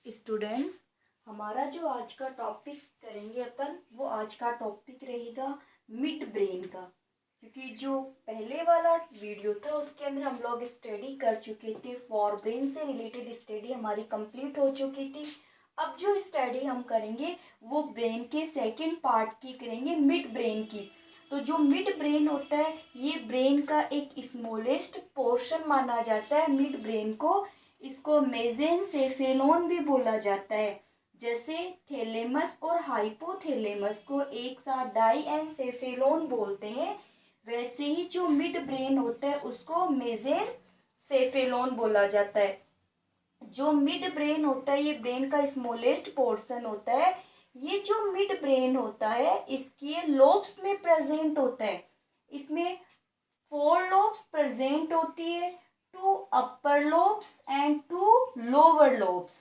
Students, हमारा जो आज का टॉपिक करेंगे अपन, वो आज का टॉपिक रहेगा मिड ब्रेन का। क्योंकि जो पहले वाला वीडियो था उसके अंदर हम लोग स्टडी कर चुके थे, फॉर ब्रेन से रिलेटेड स्टडी हमारी कंप्लीट हो चुकी थी। अब जो स्टडी हम करेंगे वो ब्रेन के सेकंड पार्ट की करेंगे, मिड ब्रेन की। तो जो मिड ब्रेन होता है ये ब्रेन का एक स्मॉलेस्ट पोर्शन माना जाता है मिड ब्रेन को। इसको मेसेनसेफेलोन भी बोला जाता है। जैसे थैलेमस और हाइपोथैलेमस को एक साथ डाइएनसेफेलोन बोलते हैं, वैसे ही जो मिड ब्रेन होता है उसको मेसेनसेफेलोन बोला जाता है। जो मिड ब्रेन होता है ये ब्रेन का स्मॉलेस्ट पोर्शन होता है। ये जो मिड ब्रेन होता है इसके लोब्स में प्रेजेंट होता है। इसमें 4 लोब्स प्रेजेंट होती है, 2 upper lobes and 2 lower lobes.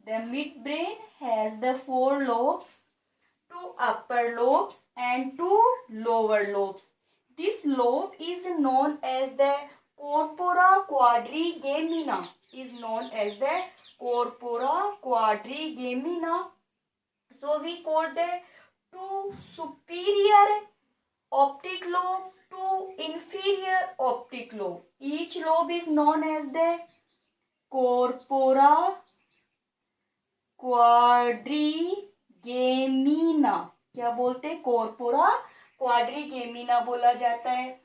The midbrain has the 4 lobes, 2 upper lobes and 2 lower lobes. This lobe is known as the corpora quadrigemina. Is known as the corpora quadrigemina. So we call the 2 superior optic lobe to inferior optic lobe. Each lobe is known as the corpora quadrigemina. क्या बोलते हैं? corpora quadrigemina बोला जाता है।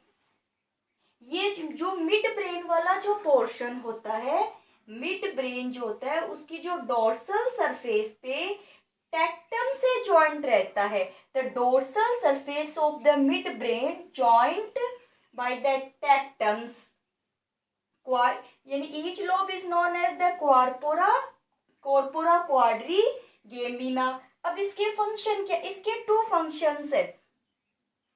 ये जो mid brain वाला जो पोर्शन होता है, मिड ब्रेन जो होता है उसकी जो डोर्सल सरफेस पे टेक्टम से जॉइंट रहता है। The dorsal surface of the mid brain joint by the tectums, यानी each lobe is known as the corpora quadrigemina. अब इसके फंक्शन क्या? इसके 2 फंक्शंस है।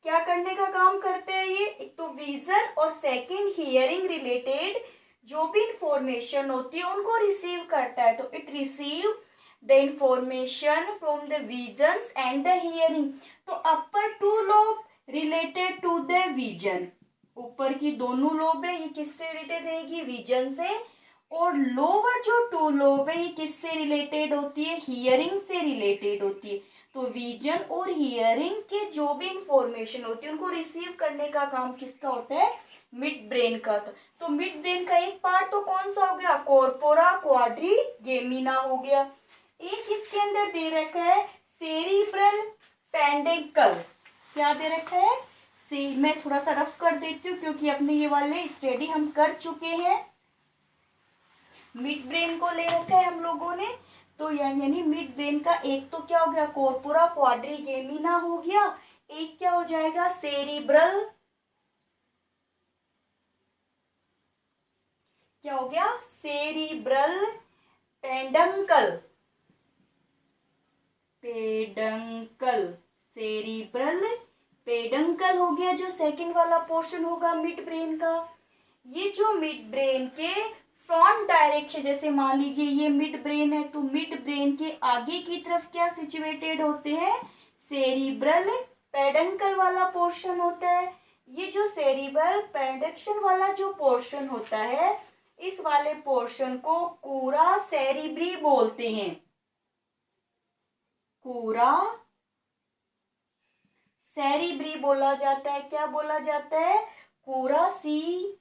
क्या करने का काम करते हैं ये? एक तो विजन और सेकंड हियरिंग रिलेटेड जो भी इंफॉर्मेशन होती है उनको रिसीव करता है। तो it receive the information from the visions and the hearing. तो upper 2 lobe related to the vision. ऊपर की दोनों लोब है ये किससे रिलेटेड रहेगी? विजन से। और लोअर जो 2 लोब है ये किससे रिलेटेड होती है? हियरिंग से रिलेटेड होती है। तो विजन और हियरिंग के जो भी इंफॉर्मेशन होती है उनको रिसीव करने का काम किसका होता है? मिड ब्रेन का। तो मिड ब्रेन का एक पार्ट तो कौन सा हो गया? कॉर्पोरा क्वाड्रिगेमिना हो गया। एक इसके अंदर दे रखा है सेरिब्रल पेंडिकल। क्या दे रखा है? मैं थोड़ा सा रफ कर देती हूँ क्योंकि अपने ये वाले स्टडी हम कर चुके हैं। मिड ब्रेन को ले रखा है हम लोगों ने। तो यानी मिड ब्रेन का एक तो क्या हो गया? कॉर्पोरा क्वाड्रिगेमिना हो गया। एक क्या हो जाएगा? सेरिब्रल, क्या हो गया? सेरिब्रल पेडंकल, सेरिब्रल पेडंकल हो गया जो सेकंड वाला पोर्शन होगा मिड ब्रेन का। ये जो मिड ब्रेन के फ्रंट डायरेक्शन, जैसे मान लीजिए ये मिड ब्रेन है तो मिड ब्रेन के आगे की तरफ क्या सिचुएटेड होते हैं? सेरिब्रल पेडंकल वाला पोर्शन होता है। ये जो सेरिब्रल पेडंकल वाला जो पोर्शन होता है इस वाले पोर्शन को कूरा सेरिब्री बोलते हैं। कूरा सेरिब्री बोला जाता है। क्या बोला जाता है? कूरा CRURA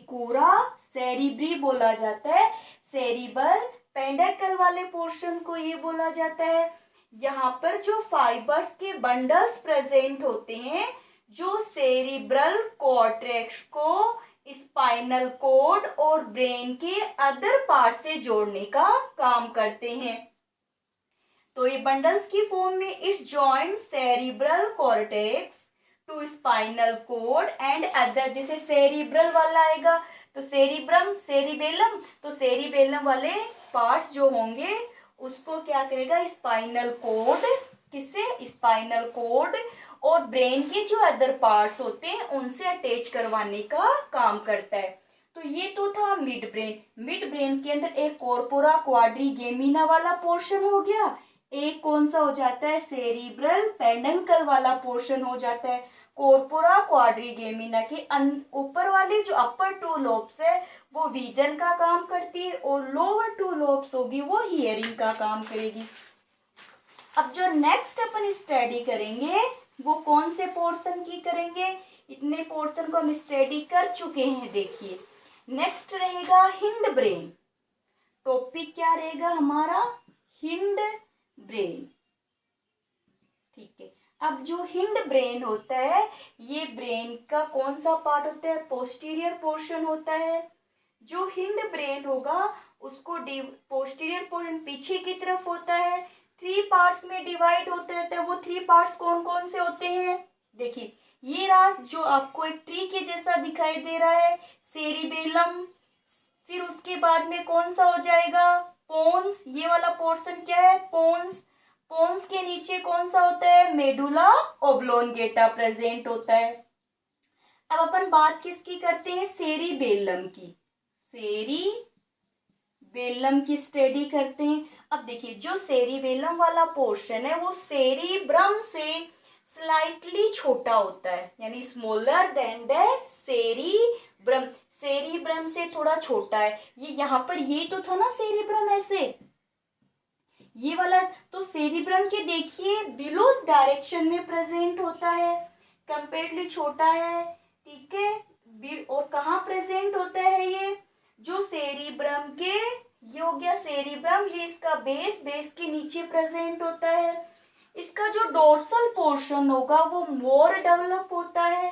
कूरा सेरिब्री बोला जाता है। सेरिब्रल पेंडिकल वाले पोर्शन को ये बोला जाता है। यहाँ पर जो फाइबर्स के बंडल्स प्रेजेंट होते हैं जो सेरिब्रल कॉर्टेक्स को स्पाइनल कोड और ब्रेन के अदर पार्ट से जोड़ने का काम करते हैं। तो ये बंडल्स की फॉर्म में इस joint cerebral cortex to spinal cord and other, जैसे सेरिब्रल वाला आएगा तो सेरिबेलम, तो सेरिबेलम वाले पार्ट्स जो होंगे उसको क्या करेगा? स्पाइनल कोड, किससे? स्पाइनल कोड और ब्रेन के जो अदर पार्ट्स होते हैं उनसे अटैच करवाने का काम करता है। तो ये तो था मिड ब्रेन। मिड ब्रेन के अंदर एक कॉर्पोरा क्वाड्रिगेमिना वाला पोर्शन हो गया, एक कौन सा हो जाता है, सेरिब्रल पेडंकल वाला पोर्शन हो जाता है। कॉर्पोरा क्वाड्रिगेमिना के ऊपर वाली जो अपर टू लोब्स है वो विजन का काम करती है और लोअर टू लोब्स होगी वो हियरिंग का काम करेगी। अब जो नेक्स्ट अपन स्टडी करेंगे वो कौन से पोर्शन की करेंगे, इतने पोर्शन को हम स्टडी कर चुके हैं। देखिए नेक्स्ट रहेगा हिंड ब्रेन। टॉपिक क्या रहेगा हमारा, हिंड ब्रेन। ठीक है, अब जो हिंड ब्रेन होता है ये ब्रेन का कौन सा पार्ट होता है, पोस्टीरियर पोर्शन होता है। जो हिंड ब्रेन होगा उसको पोस्टीरियर पोर्शन पीछे की तरफ होता है, 3 पार्ट्स में डिवाइड होते रहते हैं। वो 3 पार्ट्स कौन कौन से होते हैं, देखिए ये रहा जो आपको एक ट्री के जैसा दिखाई दे रहा है, सेरिबेलम। फिर उसके बाद में कौन सा हो जाएगा, पोन्स। ये वाला पोर्शन क्या है, पोन्स। पोन्स के नीचे कौन सा होता है, मेडुला ओब्लोंगेटा प्रेजेंट होता है। अब अपन बात किसकी करते हैं, सेरिबेलम की। सेरिबेलम की स्टडी करते हैं। अब देखिए जो सेरिबेलम वाला पोर्शन है वो सेरिब्रम से स्लाइटली छोटा होता है, यानी smaller than the cerebrum. Cerebrum से थोड़ा छोटा है। ये यहाँ पर ये तो था ना सेरिब्रम ऐसे, ये वाला तो सेरिब्रम के देखिए बिलो डायरेक्शन में प्रेजेंट होता है, कंपेरेटली छोटा है। ठीक है, और कहाँ प्रेजेंट होता है ये, जो सेरिब्रम के, ये हो गया सेरिब्रम, ये इसका बेस के नीचे प्रेजेंट होता है। इसका जो डोर्सल पोर्शन होगा वो मोर डेवलप होता है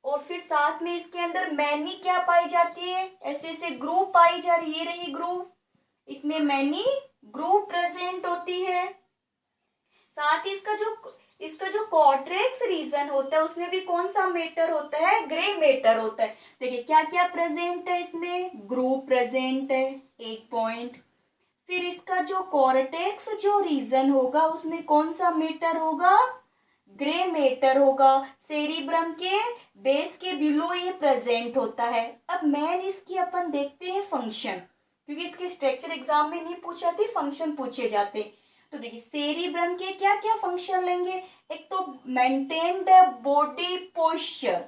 और फिर साथ में इसके अंदर मैनी क्या पाई जाती है, ऐसे ऐसे ग्रूव पाई जा रही है, ये रही ग्रूव, इसमें मैनी ग्रूव प्रेजेंट होती है। साथ ही इसका जो कॉर्टेक्स रीजन होता है उसमें भी कौन सा मैटर होता है, ग्रे मैटर होता है। देखिए क्या क्या प्रेजेंट है इसमें, ग्रूव प्रेजेंट है, एक पॉइंट। फिर इसका जो कॉर्टेक्स जो रीजन होगा उसमें कौन सा मैटर होगा, ग्रे मैटर होगा। सेरिब्रम के बेस के बिलो ये प्रेजेंट होता है। अब मेन इसकी अपन देखते हैं फंक्शन, क्योंकि इसके स्ट्रक्चर एग्जाम में नहीं पूछा थी, फंक्शन पूछे जाते। तो देखिए सेरिब्रम के क्या क्या फंक्शन लेंगे, एक तो मेंटेन द बॉडी पोस्चर,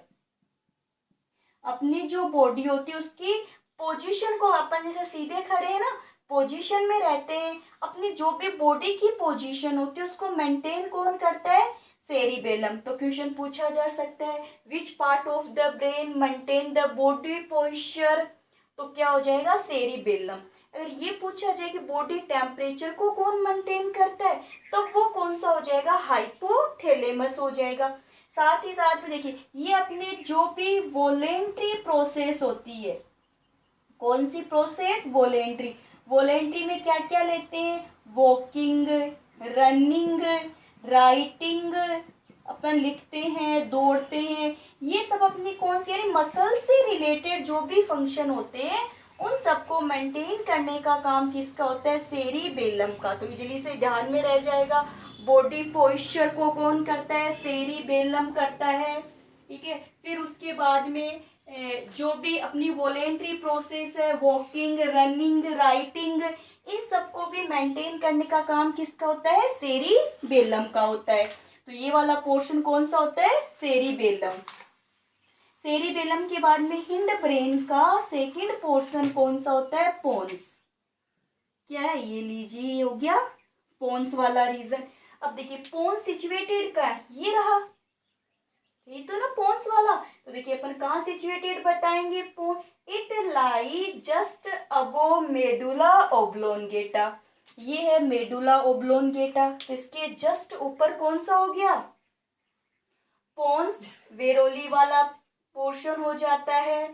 अपनी जो बॉडी होती है उसकी पोजीशन को, अपन जैसे सीधे खड़े हैं ना, पोजीशन में रहते हैं, अपनी जो भी बॉडी की पोजीशन होती है उसको मेंटेन कौन करता है, सेरिबेलम। तो क्वेश्चन पूछा जा सकता है which part of the brain maintain the body posture, तो क्या हो जाएगा, सेरिबेलम। अगर ये पूछा जाए कि बॉडी टेम्परेचर को कौन मेंटेन करता है, तो वो कौन सा हो जाएगा, हाइपोथैलेमस हो जाएगा। साथ ही साथ में देखिए ये अपने जो भी वॉलेंट्री प्रोसेस होती है, कौन सी प्रोसेस, वॉलेंट्री। वॉलेंट्री में क्या क्या लेते हैं, वॉकिंग, रनिंग, राइटिंग, अपन लिखते हैं, दौड़ते हैं, ये सब अपनी कौन सी, यानी मसल से रिलेटेड जो भी फंक्शन होते हैं उन सबको मेंटेन करने का काम किसका होता है, सेरिबेलम का। तो इजीली से ध्यान में रह जाएगा, बॉडी पोस्चर को कौन करता है, सेरिबेलम करता है। ठीक है, फिर उसके बाद में जो भी अपनी वॉलेंट्री प्रोसेस है, वॉकिंग, रनिंग, राइटिंग, इन सबको भी मेंटेन करने का काम किसका होता है, सेरिबेलम का होता है। तो ये वाला पोर्शन कौन सा होता है, सेरिबेलम। सेरिबेलम के बाद में हिंड ब्रेन का सेकंड पोर्शन कौन सा होता है, पोन्स। क्या है, ये लीजिए, ये हो गया पोन्स वाला रीजन। अब देखिए पोन्स सिचुएटेड का है, ये रहा, ये तो ना पोन्स वाला। तो देखिए अपन कहाँ सिचुएटेड बताएंगे, it lie just above medulla oblongata, ये है मेडुला ओब्लोंगेटा। तो इसके जस्ट ऊपर कौन सा हो गया, पोन्स वेरोली वाला पोर्शन हो जाता है।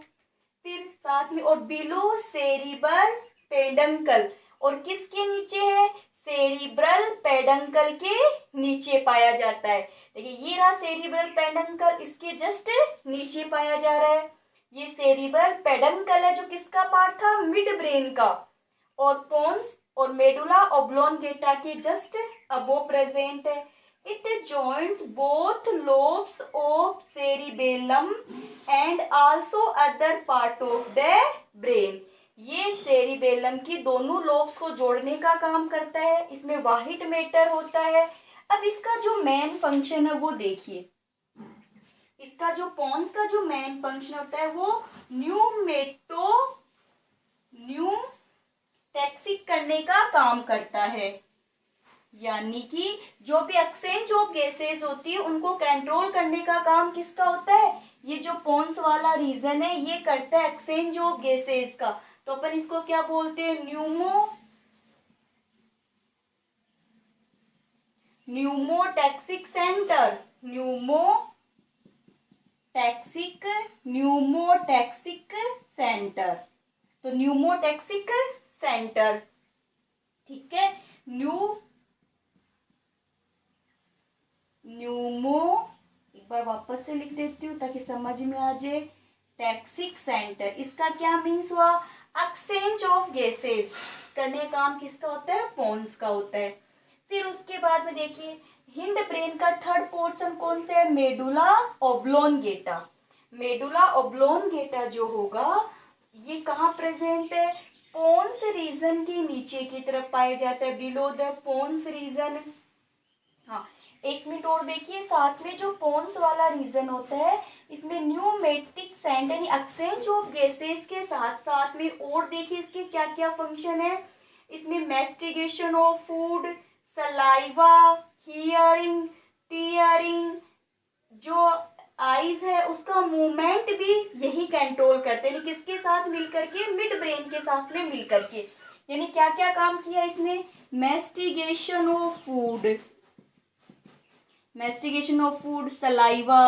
फिर साथ में और बिलो सेरिब्रल पेडंकल, और किसके नीचे है, सेरिब्रल पेडंकल के नीचे पाया जाता है। देखिए ये रहा सेरिब्रल पेडंकल, इसके जस्ट नीचे पाया जा रहा है। ये सेरिब्रल पेडंकल है जो किसका पार्ट था, मिड ब्रेन का, और पोन्स और मेडुला ओब्लोंगेटा के जस्ट अबो प्रेजेंट है। It joins both lobes of cerebellum and also other part of the brain. ये सेरिबेलम की दोनों लोब्स को जोड़ने का काम करता है। इसमें व्हाइट मैटर होता है। अब इसका जो मेन फंक्शन है वो देखिए, इसका जो पोन्स का जो मेन फंक्शन होता है वो न्यूटैक्सिक करने का काम करता है। यानी कि जो भी एक्सचेंज ऑफ गैसेस होती है उनको कंट्रोल करने का काम किसका होता है? ये जो पोन्स वाला रीजन है ये करता है एक्सचेंज ऑफ गैसेस का। तो अपन इसको क्या बोलते हैं? Pneumotaxic centre. Pneumotaxic centre. तो न्यूमोटैक्सिक सेंटर, ठीक है। एक बार वापस से लिख देती हूँ ताकि समझ में आ जाए। टैक्सिक सेंटर, इसका क्या मीन्स हुआ? एक्सचेंज ऑफ गैसेस करने का काम किसका होता है? पोन्स का होता है। फिर उसके बाद में देखिए हिंड ब्रेन का थर्ड पोर्शन कौन सा है? Medulla oblongata. मेडुला ओब्लोंगेटा जो होगा ये कहाँ प्रेजेंट है? पोन्स रीजन के नीचे की तरफ पाया जाता है, बिलो द पोन्स रीजन। हाँ, एक मिनट और देखिए, साथ में जो पोन्स वाला रीजन होता है इसमें न्यूमेटिक सेंटर यानी एक्सचेंज ऑफ गैसेस के साथ साथ में और देखिए इसके क्या क्या फंक्शन है। इसमें mastication of food, saliva, hearing, tearing, जो आईज है उसका मूवमेंट भी यही कंट्रोल करते हैं। किसके साथ मिलकर के? मिड ब्रेन के साथ में मिलकर के। यानी क्या क्या काम किया इसने? मैस्टिगेशन ऑफ फूड, सलाइवा,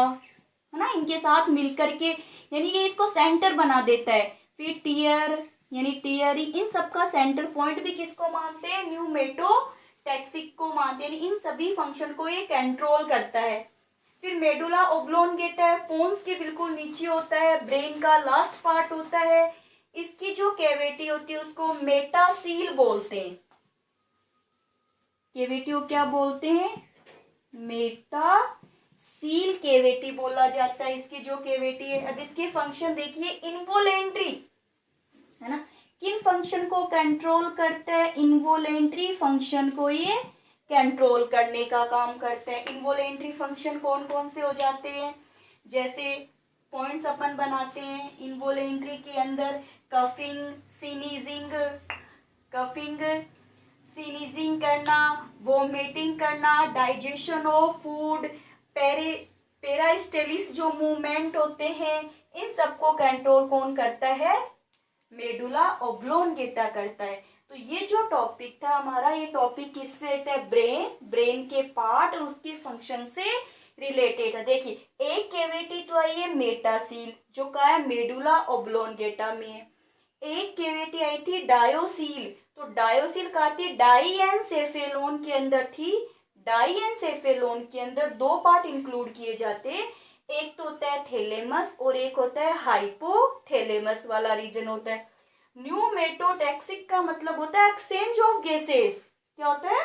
है ना, इनके साथ मिलकर के यानी ये इसको सेंटर बना देता है। फिर टीयर यानी टीयरिंग, इन सबका सेंटर पॉइंट भी किसको मानते हैं? न्यूमेटोटैक्सिक को मानते हैं। इन सभी फंक्शन को ये कंट्रोल करता है। फिर मेडुला ओब्लोंगेटा है, पोन्स के बिल्कुल नीचे होता है, ब्रेन का लास्ट पार्ट होता है। इसकी जो कैविटी होती है उसको मेटासील बोलते हैं। कैविटी को क्या बोलते हैं? मेटासील कैविटी बोला जाता है। इसकी जो कैविटी है, अब इसके फंक्शन देखिए, इनवोलेंट्री, है ना, किन फंक्शन को कंट्रोल करता है? इनवोलेंट्री फंक्शन को ये कंट्रोल करने का काम करता है। इनवोलेंट्री फंक्शन कौन कौन से हो जाते हैं? जैसे पॉइंट्स अपन बनाते हैं इनवोलेंट्री के अंदर, सीनीजिंग करना, वोमिटिंग करना, डाइजेशन ऑफ फूड, पेराइस्टेलिस जो मूवमेंट होते हैं, इन सबको कंट्रोल कौन करता है? मेडुला ओब्लोंगेटा करता है। तो ये जो टॉपिक था हमारा, ये टॉपिक किससे है? ब्रेन के पार्ट और उसके फंक्शन से रिलेटेड है। देखिए एक कैविटी तो आई है मेटासील जो का है मेडुला ओब्लोंगेटा में। एक कैविटी आई थी डायोसील, तो डायोसील का थी डाईएनसेफेलोन के अंदर थी। डाईएनसेफेलोन के अंदर दो पार्ट इंक्लूड किए जाते, एक तो होता है थैलेमस और एक होता है हाइपोथैलेमस वाला रीजन होता है। न्यूमेटोटैक्सिक का मतलब होता है एक्सचेंज ऑफ गैसेस। क्या होता है?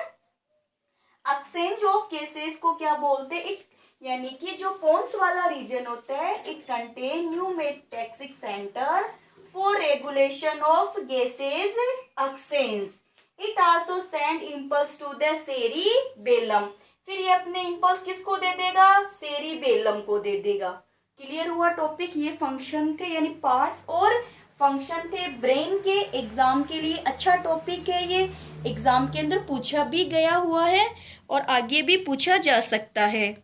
एक्सचेंज ऑफ गैसेस को क्या बोलते हैं? यानी कि जो पोन्स वाला रीजन होता है, it contain pneumotaxic centre for regulation of gases exchange. It also send impulse to the cerebellum. फिर ये अपने इंपल्स किसको दे देगा? सेरिबेलम को दे देगा। क्लियर हुआ टॉपिक? ये फंक्शन थे यानी पार्ट्स और फंक्शन थे ब्रेन के। एग्जाम के लिए अच्छा टॉपिक है ये, एग्जाम के अंदर पूछा भी गया हुआ है और आगे भी पूछा जा सकता है।